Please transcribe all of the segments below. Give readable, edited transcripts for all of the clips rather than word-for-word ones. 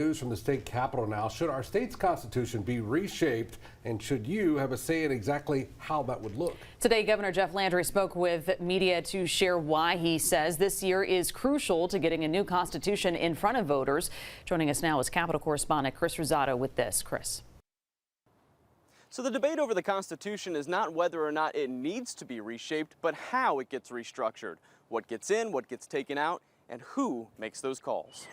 News from the state capitol now. Should our state's constitution be reshaped, and should you have a say in exactly how that would look? Today, Governor Jeff Landry spoke with media to share why he says this year is crucial to getting a new constitution in front of voters. Joining us now is Capitol correspondent Chris Rosado with this. Chris. So the debate over the Constitution is not whether or not it needs to be reshaped, but how it gets restructured. What gets in, what gets taken out, and who makes those calls.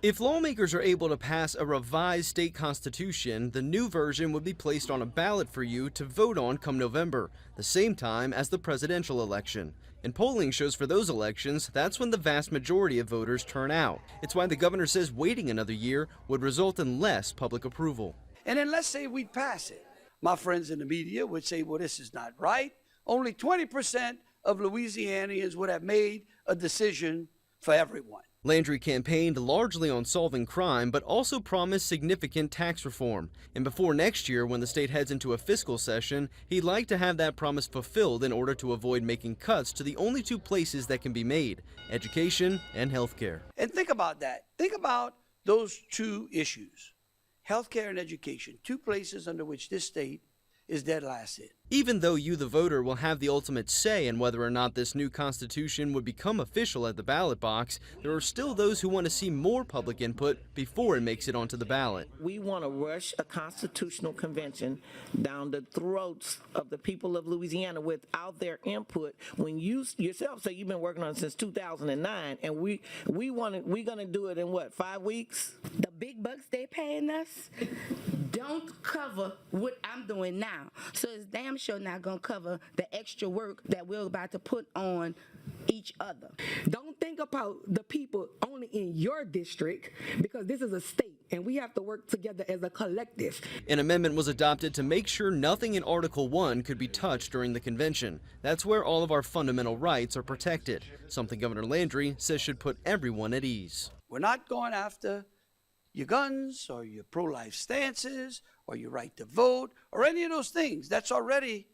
If lawmakers are able to pass a revised state constitution, the new version would be placed on a ballot for you to vote on come November, the same time as the presidential election. And polling shows for those elections, that's when the vast majority of voters turn out. It's why the governor says waiting another year would result in less public approval. And then let's say we pass it. My friends in the media would say, well, this is not right. Only 20% of Louisianians would have made a decision for everyone. Landry campaigned largely on solving crime, but also promised significant tax reform. And before next year, when the state heads into a fiscal session, he'd like to have that promise fulfilled in order to avoid making cuts to the only two places that can be made: education and healthcare. And think about that. Think about those two issues: healthcare and education, two places under which this state is dead last hit. Even though you, the voter, will have the ultimate say in whether or not this new constitution would become official at the ballot box, there are still those who want to see more public input before it makes it onto the ballot. We want to rush a constitutional convention down the throats of the people of Louisiana without their input. When you yourself say you've been working on it since 2009, and we're gonna do it in what, 5 weeks? The big bucks they paying us don't cover what I'm doing now, so it's damn sure not gonna cover the extra work that we're about to put on each other. Don't think about the people only in your district, because this is a state and we have to work together as a collective. An amendment was adopted to make sure nothing in Article 1 could be touched during the convention. That's where all of our fundamental rights are protected, something Governor Landry says should put everyone at ease. We're not going after your guns or your pro-life stances or your right to vote or any of those things. That's already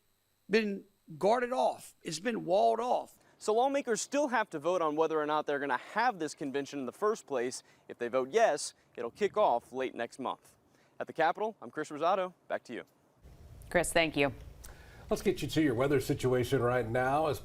been guarded off. It's been walled off. So lawmakers still have to vote on whether or not they're going to have this convention in the first place. If they vote yes, it'll kick off late next month. At the Capitol, I'm Chris Rosado. Back to you. Chris, thank you. Let's get you to your weather situation right now. As